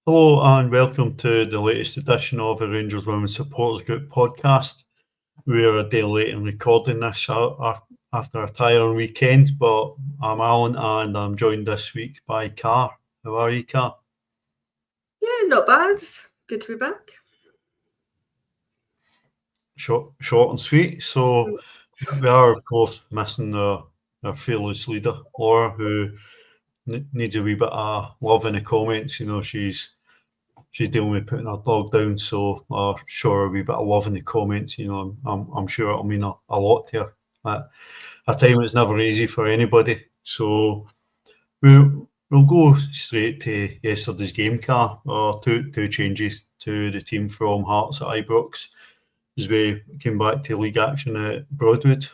Hello and welcome to the latest edition of the Rangers Women's Supporters Group podcast. We are a day late in recording this after a tiring weekend, but I'm Alan and I'm joined this week by Car. How are you, Car? Yeah, not bad. Good to be back. Short and sweet. So we are, of course, missing our fearless leader, Laura, who needs a wee bit of love in the comments. You know, she's dealing with putting her dog down, so show her a wee bit of love in the comments. You know, I'm sure it'll mean a lot to her. At a time it's never easy for anybody. So we'll go straight to yesterday's game, Car. Two changes to the team from Hearts at Ibrox as we came back to league action at Broadwood.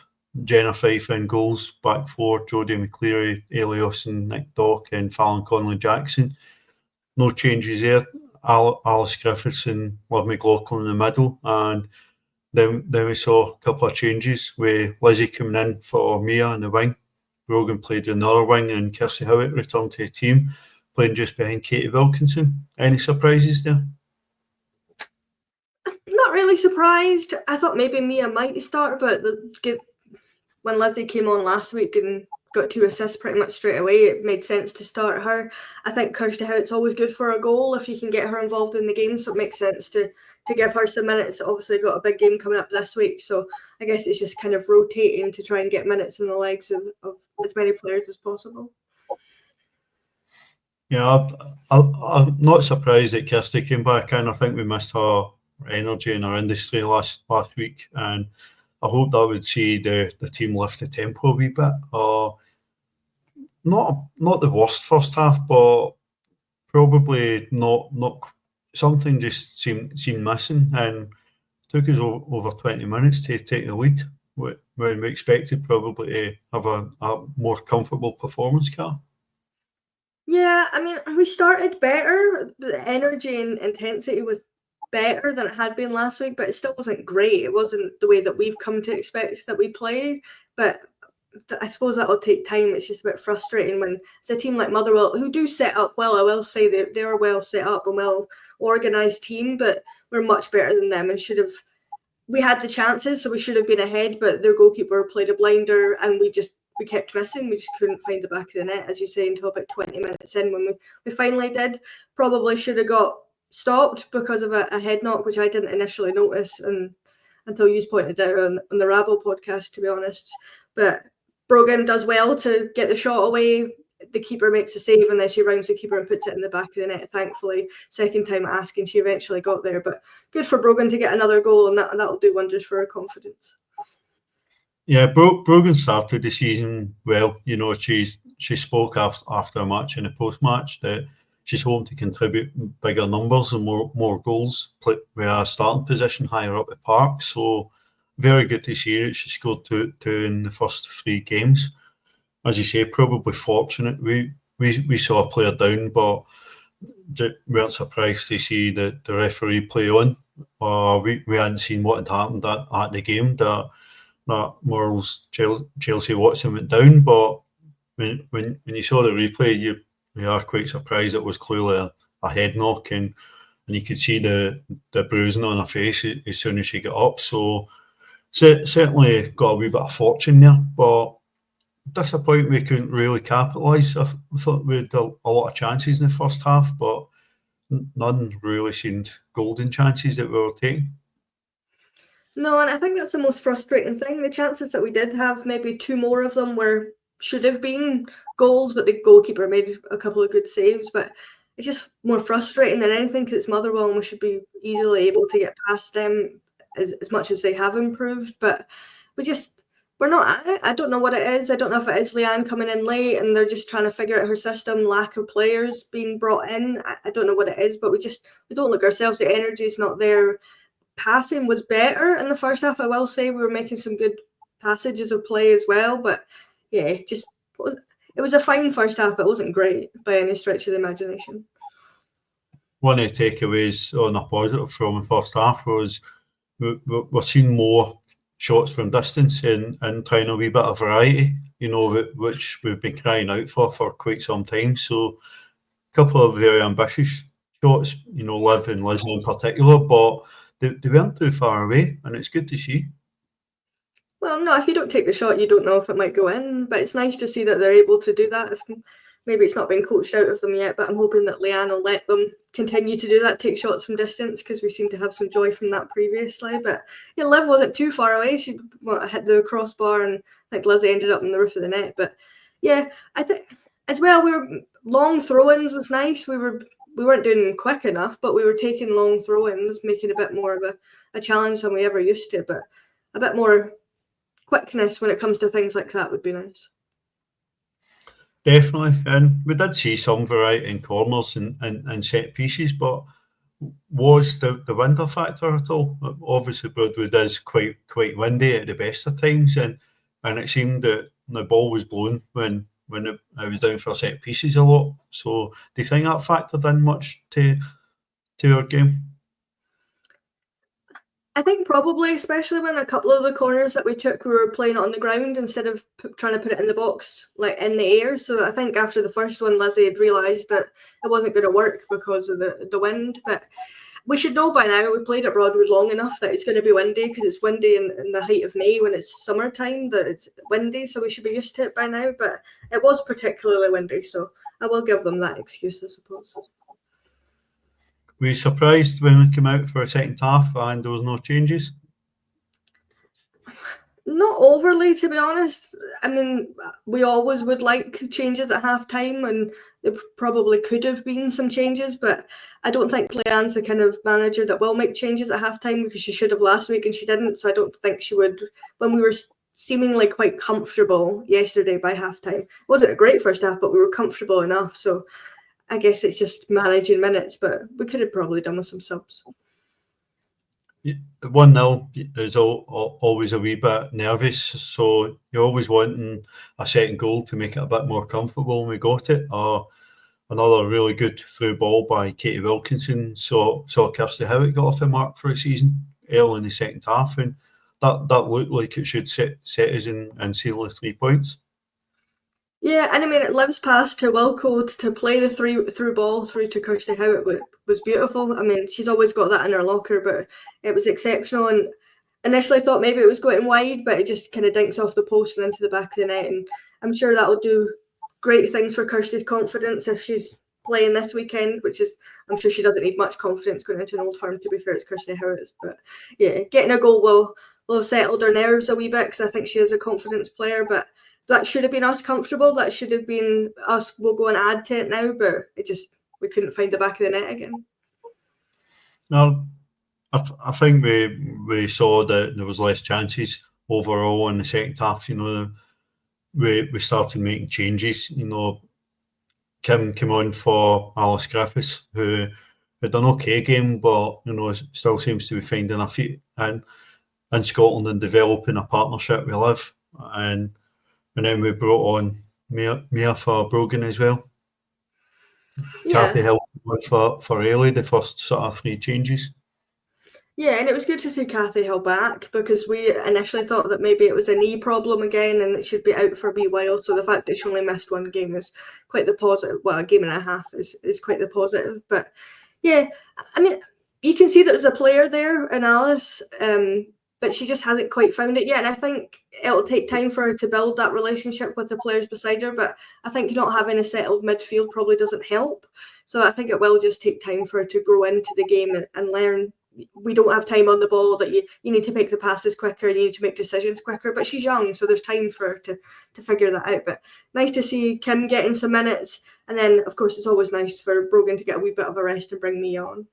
Jenna Fife in goals, back four, Jodie McCleary, Elios and Nick Dock and Fallon Conley-Jackson. No changes there. Alice Griffiths and Liv McLaughlin in the middle, and then we saw a couple of changes with Lizzie coming in for Mia in the wing. Brogan played another wing and Kirsty Howitt returned to the team, playing just behind Katie Wilkinson. Any surprises there? Not really surprised. I thought maybe Mia might start, but when Lizzie came on last week and got 2 assists pretty much straight away, it made sense to start her. I think Kirsty Howitt's always good for a goal if you can get her involved in the game, so it makes sense to give her some minutes. Obviously got a big game coming up this week, so I guess it's just kind of rotating to try and get minutes in the legs of as many players as possible. Yeah, I'm not surprised that Kirsty came back in. I think we missed her energy in our industry last week, and I hope that would see the team lift the tempo a wee bit. Not the worst first half, but probably not something just seemed missing, and took us over 20 minutes to take the lead when we expected probably to have a more comfortable performance, Car. Yeah, I mean, we started better. The energy and intensity was better than it had been last week, but it still wasn't great. It wasn't the way that we've come to expect that we play, but I suppose that'll take time. It's just a bit frustrating when it's a team like Motherwell, who do set up well. I will say they're a well set up and well organised team, but we're much better than them and we had the chances, so we should have been ahead, but their goalkeeper played a blinder and we kept missing. We just couldn't find the back of the net, as you say, until about 20 minutes in when we finally did. Probably should have got stopped because of a head knock, which I didn't initially notice until you pointed out on the Rabble podcast, to be honest. But Brogan does well to get the shot away. The keeper makes a save and then she rounds the keeper and puts it in the back of the net. Thankfully, second time asking, she eventually got there. But good for Brogan to get another goal, and that'll do wonders for her confidence. Yeah, Brogan started the season well. You know, she spoke after a match in a post-match that she's hoping to contribute bigger numbers and more goals, with a starting position higher up the park. So very good to see it. She scored two in the first 3 games. As you say, probably fortunate. We saw a player down, but we weren't surprised to see the referee play on. We hadn't seen what had happened at the game. That Morrell's Chelsea Watson went down, but when you saw the replay, you are quite surprised. It was clearly a head knock, and you could see the bruising on her face as soon as she got up. So certainly got a wee bit of fortune there, but disappointing we couldn't really capitalise. I thought we had a lot of chances in the first half, but none really seemed golden chances that we were taking. No, and I think that's the most frustrating thing. The chances that we did have, maybe 2 more of them should have been goals, but the goalkeeper made a couple of good saves. But it's just more frustrating than anything because it's Motherwell and we should be easily able to get past them as much as they have improved. But we're not at it. I don't know what it is. I don't know if it is Leanne coming in late and they're just trying to figure out her system, lack of players being brought in. I don't know what it is, but we don't look ourselves. The energy is not there. Passing was better in the first half, I will say. We were making some good passages of play as well, but yeah, it was a fine first half, but it wasn't great by any stretch of the imagination. One of the takeaways on a positive from the first half was we're seeing more shots from distance and trying a wee bit of variety, you know, which we've been crying out for quite some time. So couple of very ambitious shots, Liv and Lizzie in particular, but they weren't too far away, and it's good to see. Well, no, if you don't take the shot, you don't know if it might go in, but it's nice to see that they're able to do that. If maybe it's not been coached out of them yet, but I'm hoping that Leanne will let them continue to do that, take shots from distance, because we seem to have some joy from that previously. But yeah, Liv wasn't too far away. She hit the crossbar, and I think Lizzie ended up in the roof of the net. But yeah, I think as well, long throw-ins was nice. We weren't doing quick enough, but we were taking long throw-ins, making a bit more of a challenge than we ever used to, but a bit more quickness when it comes to things like that would be nice. Definitely, and we did see some variety in corners and set pieces, but was the wind a factor at all? Obviously, Broadwood is quite windy at the best of times, and it seemed that the ball was blown when it was down for set pieces a lot. So, do you think that factored in much to our game? I think probably, especially when a couple of the corners that we took, we were playing it on the ground instead of trying to put it in the box, like in the air. So I think after the first one, Lizzie had realised that it wasn't going to work because of the wind. But we should know by now, we played at Broadwood long enough that it's going to be windy, because it's windy in the height of May when it's summertime, that it's windy. So we should be used to it by now. But it was particularly windy, so I will give them that excuse, I suppose. Were you surprised when we came out for a second half and there was no changes? Not overly, to be honest. I mean, we always would like changes at half time, and there probably could have been some changes, but I don't think Leanne's the kind of manager that will make changes at half time, because she should have last week and she didn't. So I don't think she would, when we were seemingly quite comfortable yesterday by half time. It wasn't a great first half, but we were comfortable enough. So I guess it's just managing minutes, but we could have probably done with some subs. 1-0 is always a wee bit nervous, so you're always wanting a second goal to make it a bit more comfortable, and we got it. Another really good through ball by Katie Wilkinson saw Kirsty Howitt got off the mark for a season early in the second half, and that looked like it should set us and seal the 3 points. Yeah, and I mean, it lives past to Wilco to play the through ball through to Kirsty Howitt was beautiful. I mean, she's always got that in her locker, but it was exceptional. And initially thought maybe it was going wide, but it just kind of dinks off the post and into the back of the net. And I'm sure that will do great things for Kirsty's confidence if she's playing this weekend, which is, I'm sure she doesn't need much confidence going into an Old Firm, to be fair, it's Kirsty Howitt. But yeah, getting a goal will have settled her nerves a wee bit, because I think she is a confidence player, but that should have been us comfortable. That should have been us, we'll go and add to it now, but we couldn't find the back of the net again. No, I think we saw that there was less chances overall in the second half. We started making changes. Kim came on for Alice Griffiths, who had an okay game, but still seems to be finding her feet in Scotland and developing a partnership with Liv. And then we brought on Mia for Brogan as well. Yeah. Kathy helped for Ailey, the first sort of 3 changes. Yeah, and it was good to see Kathy held back, because we initially thought that maybe it was a knee problem again and it should be out for a wee while. So the fact that she only missed 1 game is quite the positive. Well, a game and a half is quite the positive. But yeah, I mean, you can see there's a player there in Alice, but she just hasn't quite found it yet. And I think it'll take time for her to build that relationship with the players beside her. But I think not having a settled midfield probably doesn't help. So I think it will just take time for her to grow into the game and learn. We don't have time on the ball, that you need to make the passes quicker, you need to make decisions quicker. But she's young, so there's time for her to figure that out. But nice to see Kim getting some minutes. And then, of course, it's always nice for Brogan to get a wee bit of a rest and bring me on.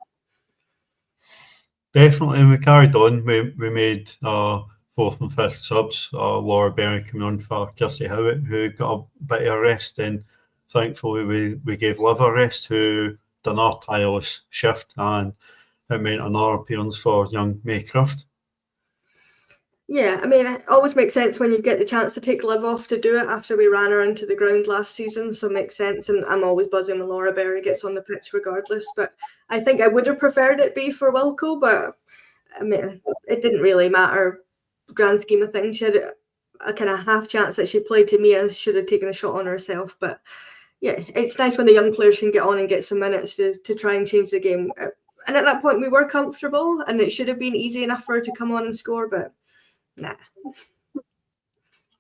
Definitely, we carried on. We made 4th and 5th subs. Laura Berry coming on for Kirsty Howitt, who got a bit of a rest, and thankfully we gave Liv a rest, who done our tireless shift, and it meant another appearance for young Maycroft. Yeah, I mean, it always makes sense when you get the chance to take Liv off to do it after we ran her into the ground last season, so it makes sense. And I'm always buzzing when Laura Berry gets on the pitch regardless. But I think I would have preferred it be for Wilco, but I mean, it didn't really matter, grand scheme of things. She had a kind of half chance that she played to Mia, should have taken a shot on herself. But yeah, it's nice when the young players can get on and get some minutes to try and change the game. And at that point, we were comfortable, and it should have been easy enough for her to come on and score, but nah.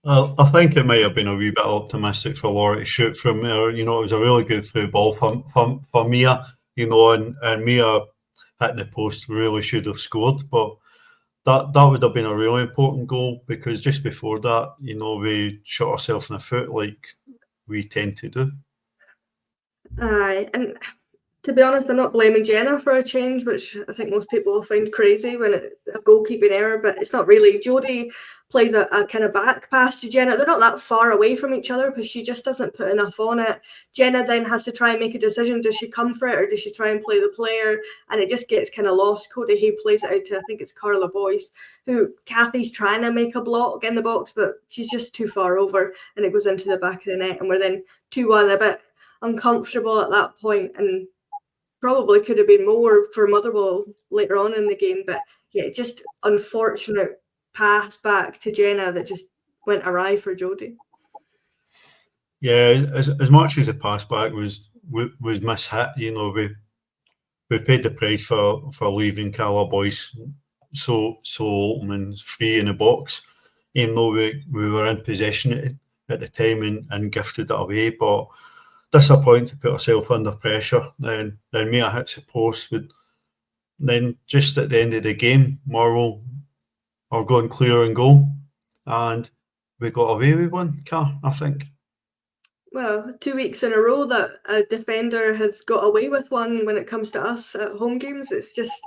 I think it might have been a wee bit optimistic for Laura to shoot from there. It was a really good through ball for Mia, and Mia hitting the post really should have scored. But that would have been a really important goal, because just before that, we shot ourselves in the foot like we tend to do. Aye, and to be honest, I'm not blaming Jenna for a change, which I think most people will find crazy when it's a goalkeeping error, but it's not really. Jodie plays a kind of back pass to Jenna. They're not that far away from each other, because she just doesn't put enough on it. Jenna then has to try and make a decision. Does she come for it, or does she try and play the player? And it just gets kind of lost. Cody Hay plays it out to, I think it's Carla Boyce, who Kathy's trying to make a block in the box, but she's just too far over, and it goes into the back of the net. And we're then 2-1, a bit uncomfortable at that point, and probably could have been more for Motherwell later on in the game. But yeah, just unfortunate pass back to Jenna that just went awry for Jodie. Yeah, as much as the pass back was mishit, we paid the price for leaving Carla Boyce so open and free in the box, even though we were in possession at the time and gifted it away. But disappointed to put herself under pressure. Then Mia hits the post. Then just at the end of the game, Motherwell are going clear and goal, and we got away with one, I think. Well, 2 weeks in a row that a defender has got away with one when it comes to us at home games. It's just,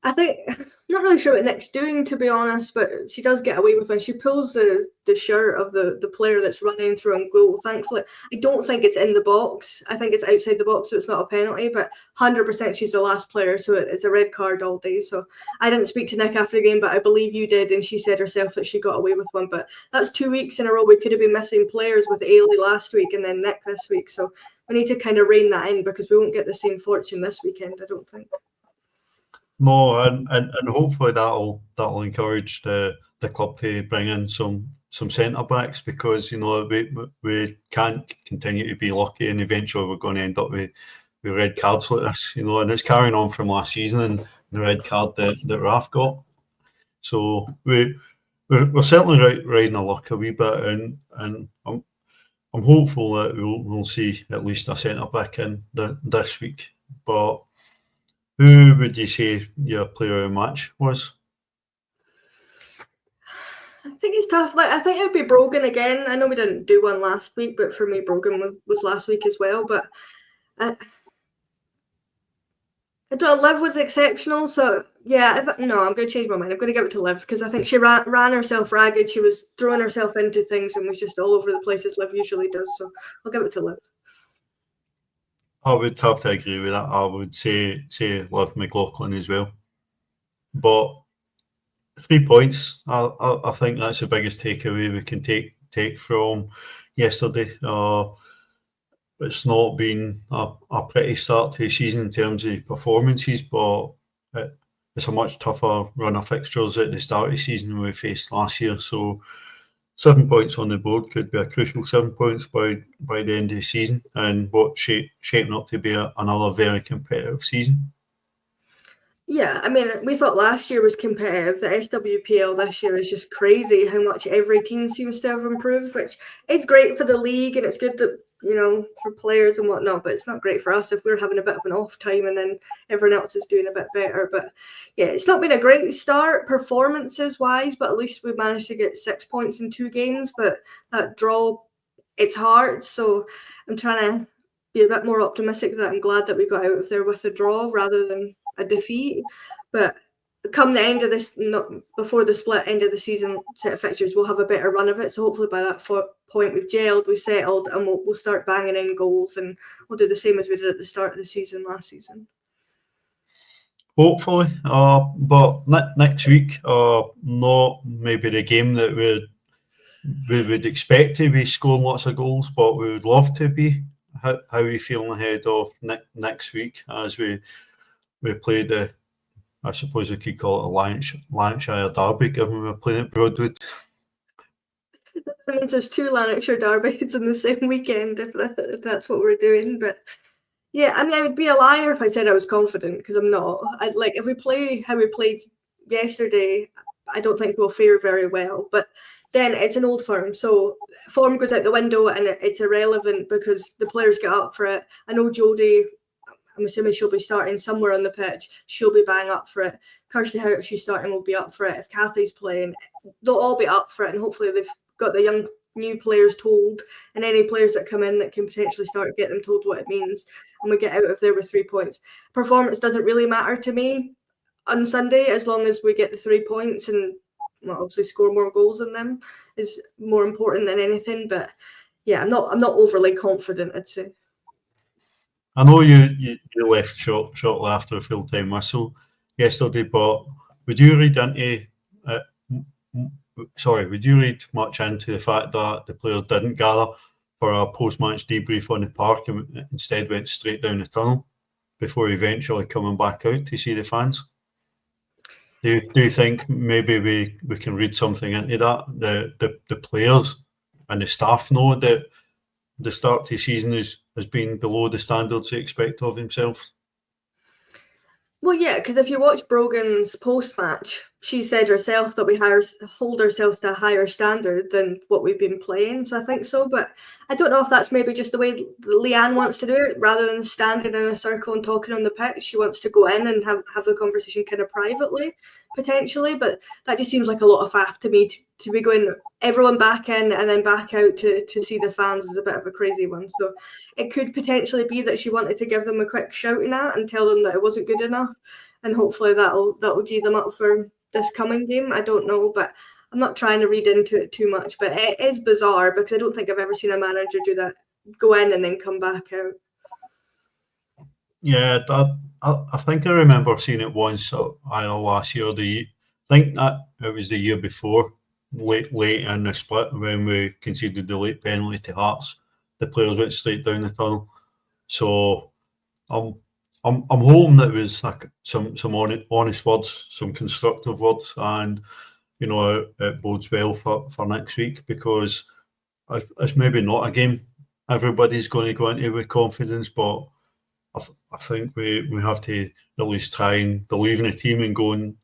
I think, I'm not really sure what Nick's doing, to be honest, but she does get away with one. She pulls the shirt of the player that's running through on goal. Thankfully, I don't think it's in the box. I think it's outside the box, so it's not a penalty, but 100% she's the last player, so it's a red card all day. So I didn't speak to Nick after the game, but I believe you did, and she said herself that she got away with one. But that's 2 weeks in a row. We could have been missing players with Ailey last week and then Nick this week, so we need to kind of rein that in, because we won't get the same fortune this weekend, I don't think. No, and hopefully that'll encourage the club to bring in some centre backs, because we can't continue to be lucky, and eventually we're going to end up with red cards like this, and it's carrying on from last season and the red card that Raf got. So we're certainly riding a luck a wee bit, and I'm hopeful that we'll see at least a centre back in this week. But who would you say your player of the match was? I think it's tough. I think it would be Brogan again. I know we didn't do one last week, but for me, Brogan was last week as well. But I don't. Liv was exceptional. So yeah, no, I'm going to change my mind. I'm going to give it to Liv, because I think she ran herself ragged. She was throwing herself into things and was just all over the place, as Liv usually does. So I'll give it to Liv. I would have to agree with that. I would say Liv McLaughlin as well. But 3 points, I think that's the biggest takeaway we can take from yesterday. It's not been a pretty start to the season in terms of performances, but it's a much tougher run of fixtures at the start of the season than we faced last year. So 7 points on the board could be a crucial 7 points by the end of the season, and what's shaping up to be another very competitive season. Yeah, I mean, we thought last year was competitive. The SWPL this year is just crazy how much every team seems to have improved, which is great for the league, and it's good that, for players and whatnot, but it's not great for us if we're having a bit of an off time and then everyone else is doing a bit better. But yeah, it's not been a great start performances wise, but at least we managed to get 6 points in 2 games. But that draw, it's hard. So I'm trying to be a bit more optimistic that I'm glad that we got out of there with a draw rather than a defeat. But come the end of this, not before the split end of the season set of fixtures, we'll have a better run of it. So hopefully by that point we've gelled, we've settled, and we'll start banging in goals, and we'll do the same as we did at the start of the season last season. Hopefully, but next week, not maybe the game that we would expect to be scoring lots of goals, but we would love to be. How are you feeling ahead of next week as we play the, I suppose we could call it a Lanarkshire derby, given we're playing at Broadwood? means there's 2 Lanarkshire derbies in the same weekend if that's what we're doing. But yeah, I mean, I would be a liar if I said I was confident, because I'm not. If we play how we played yesterday, I don't think we'll fare very well. But then it's an Old Firm, so form goes out the window and it's irrelevant because the players get up for it. I know Jodie, I'm assuming she'll be starting somewhere on the pitch. She'll be bang up for it. Kirsty Howe, if she's starting, will be up for it. If Kathy's playing, they'll all be up for it. And hopefully they've got the young new players told, and any players that come in that can potentially start, get them told what it means, and we get out of there with 3 points. Performance doesn't really matter to me on Sunday, as long as we get the 3 points and obviously score more goals than them is more important than anything. But yeah, I'm not overly confident, I'd say. I know you left shortly after a full-time whistle yesterday, but would you read much into the fact that the players didn't gather for a post-match debrief on the park and instead went straight down the tunnel before eventually coming back out to see the fans? Do you think maybe we can read something into that? The players and the staff know that the start to the season has been below the standards they expect of themselves? Well, yeah, because if you watch Brogan's post-match, she said herself that we hold ourselves to a higher standard than what we've been playing. So I think so, but I don't know if that's maybe just the way Leanne wants to do it, rather than standing in a circle and talking on the pitch. She wants to go in and have the conversation kind of privately, potentially. But that just seems like a lot of faff to me to be going everyone back in and then back out to see the fans is a bit of a crazy one. So it could potentially be that she wanted to give them a quick shouting at and tell them that it wasn't good enough, and hopefully that'll G them up for this coming game. I don't know, but I'm not trying to read into it too much. But it is bizarre because I don't think I've ever seen a manager do that, go in and then come back out. Yeah, I think I remember seeing it once. I know last year. I think that it was the year before, late in the split when we conceded the late penalty to Hearts. The players went straight down the tunnel. So I'm hoping that it was like some honest words, some constructive words, and it bodes well for next week, because it's maybe not a game everybody's going to go into with confidence, but I think we have to at least try and believe in the team and go and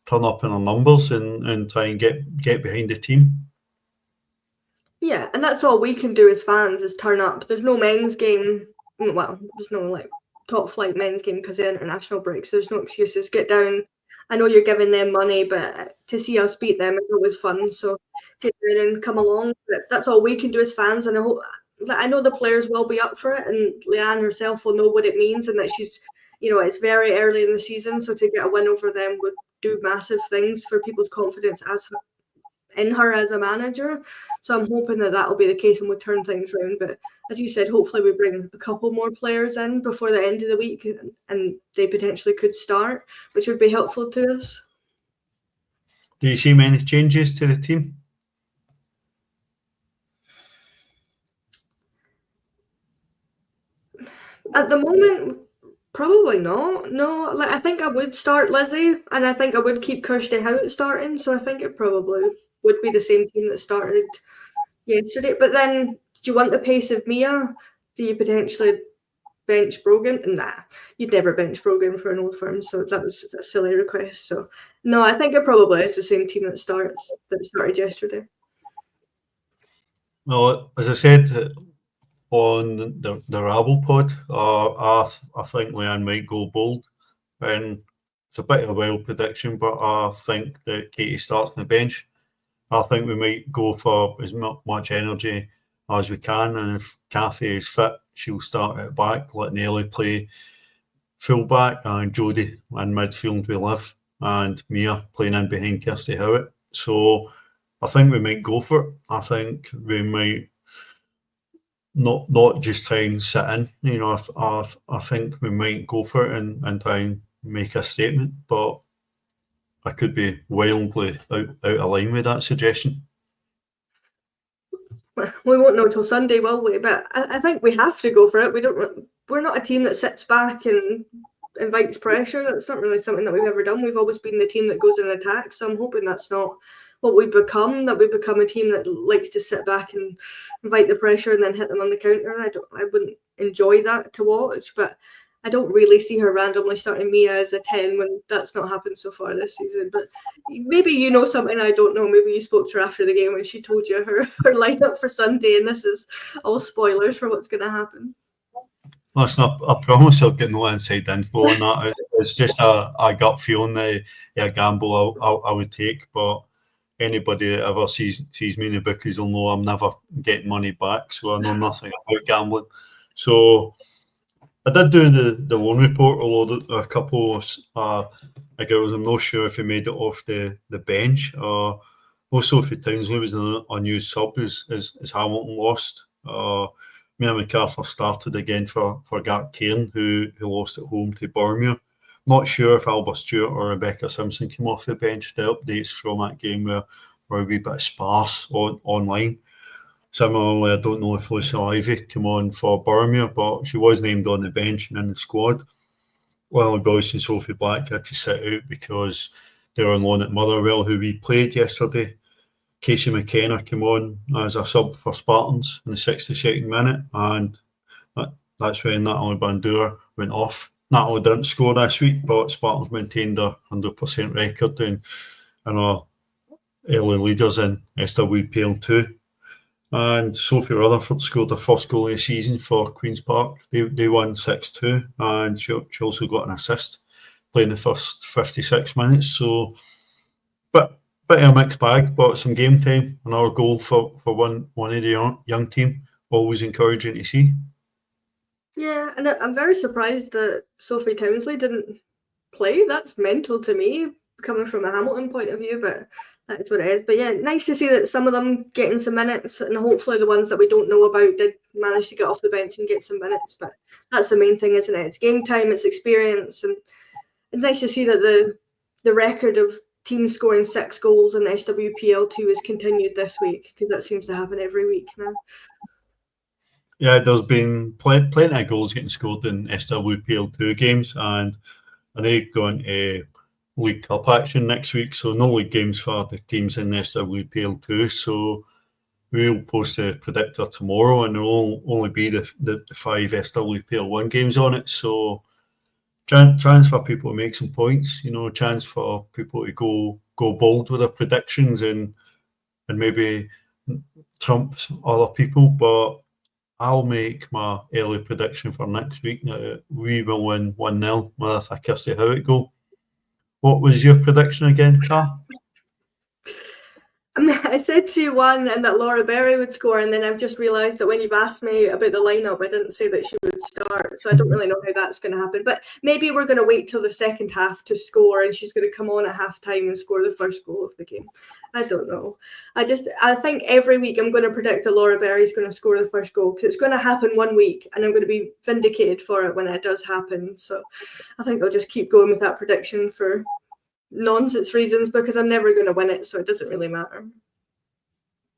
turn up in our numbers and try and get behind the team. Yeah, and that's all we can do as fans, is turn up. There's no men's game. Well, there's no top flight men's game because of the international break, so there's no excuses. Get down. I know you're giving them money, but to see us beat them is always fun. So get down and come along. But that's all we can do as fans, and I know the players will be up for it, and Leanne herself will know what it means, and that she's, it's very early in the season, so to get a win over them would do massive things for people's confidence in her as a manager. So I'm hoping that will be the case and we'll turn things around. But as you said, hopefully we bring a couple more players in before the end of the week, and they potentially could start, which would be helpful to us. Do you see many changes to the team? At the moment, probably not. No, I think I would start Lizzie, and I think I would keep Kirsty Howe starting. So I think it probably would be the same team that started yesterday. But then, do you want the pace of Mia? Do you potentially bench Brogan? Nah, you'd never bench Brogan for an Old Firm, so that was a silly request. So no, I think it probably is the same team that started yesterday. Well, as I said on the Rabble pod, I think Leanne might go bold, and it's a bit of a wild prediction, but I think that Katie starts on the bench. I think we might go for as much energy as we can, and if Kathy is fit, she'll start at back, let Nelly play full back, and Jodie in midfield with Liv, and Mia playing in behind Kirsty Howitt. So I think we might go for it. I think we might not just try and sit in. I think we might go for it and try and make a statement, but I could be wildly out of line with that suggestion. We won't know till Sunday, will we? But I think we have to go for it. We're not a team that sits back and invites pressure. That's not really something that we've ever done. We've always been the team that goes in attack. So I'm hoping that's not what we become, that we become a team that likes to sit back and invite the pressure and then hit them on the counter. I wouldn't enjoy that to watch, but I don't really see her randomly starting Mia as a 10 when that's not happened so far this season. But maybe you know something I don't know. Maybe you spoke to her after the game and she told you her lineup for Sunday, and this is all spoilers for what's going to happen. Listen, I promise I'll get no inside info on that. It's just a gut feeling, a gamble I would take. But anybody that ever sees me in the bookies will know I'm never getting money back, so I know nothing about gambling. So I did do the loan report, although a couple of girls, I'm not sure if he made it off the bench. Sophie Townsley was an unused sub as Hamilton lost. Mia MacArthur started again for Gart Cairn, who lost at home to Bournemouth. Not sure if Alba Stewart or Rebecca Simpson came off the bench. The updates from that game were a wee bit sparse online. Similarly, I don't know if Lucy Ivy came on for Bournemouth, but she was named on the bench and in the squad. Well, Boyce and Sophie Black had to sit out because they were on loan at Motherwell, who we played yesterday. Casey McKenna came on as a sub for Spartans in the 62nd minute, and that's when Natalie Bandura went off. Natalie didn't score this week, but Spartans maintained their 100% record and are early leaders in SWPL 2. And Sophie Rutherford scored her first goal of the season for Queen's Park. They won 6-2, and she also got an assist playing the first 56 minutes. So, but bit of a mixed bag, but some game time. Another goal for one of the young team. Always encouraging to see. Yeah, and I'm very surprised that Sophie Townsley didn't play. That's mental to me, coming from a Hamilton point of view, but that's what it is. But yeah, nice to see that some of them getting some minutes, and hopefully the ones that we don't know about did manage to get off the bench and get some minutes. But that's the main thing, isn't it? It's game time, it's experience, and it's nice to see that the record of teams scoring 6 goals in the SWPL 2 is continued this week, because that seems to happen every week now. Yeah, there's been plenty of goals getting scored in SWPL 2 games, and they going to League Cup action next week, so no league games for the teams in SWPL 2. So we'll post the predictor tomorrow, and there will only be the 5 SWPL 1 games on it. So chance for people to make some points, chance for people to go bold with their predictions and maybe trump other people. But I'll make my early prediction for next week. We will win 1-0 with a Kirsty Howitt goal. What was your prediction again, Car? I said 2-1 and that Laura Berry would score, and then I've just realised that when you've asked me about the lineup, I didn't say that she would start, so I don't really know how that's going to happen. But maybe we're going to wait till the second half to score, and she's going to come on at half time and score the first goal of the game. I don't know. I think every week I'm going to predict that Laura Berry's going to score the first goal, because it's going to happen one week, and I'm going to be vindicated for it when it does happen. So I think I'll just keep going with that prediction for nonsense reasons, because I'm never going to win it, so it doesn't really matter.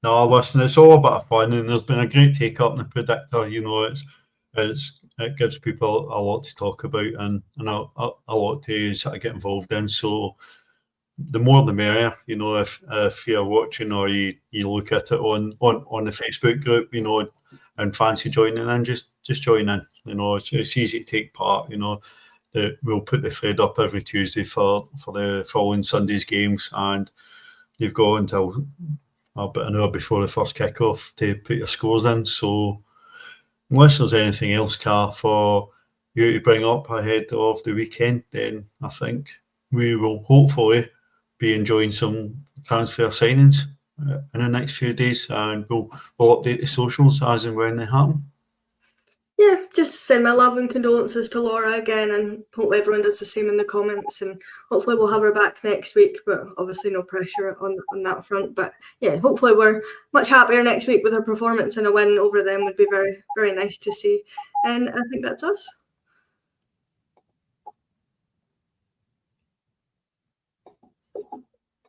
No, listen, it's all a bit of fun, and there's been a great take up in the predictor. It gives people a lot to talk about and a lot to sort of get involved in. So the more the merrier. If you're watching or you look at it on the Facebook group, and fancy joining in, just join in. It's easy to take part. We'll put the thread up every Tuesday for the following Sunday's games, and you've got until about an hour before the first kickoff to put your scores in. So unless there's anything else, Car, for you to bring up ahead of the weekend, then I think we will hopefully be enjoying some transfer signings in the next few days, and we'll update the socials as and when they happen. Yeah, just send my love and condolences to Laura again, and hope everyone does the same in the comments, and hopefully we'll have her back next week, but obviously no pressure on that front. But yeah, hopefully we're much happier next week with her performance, and a win over them would be very, very nice to see. And I think that's us.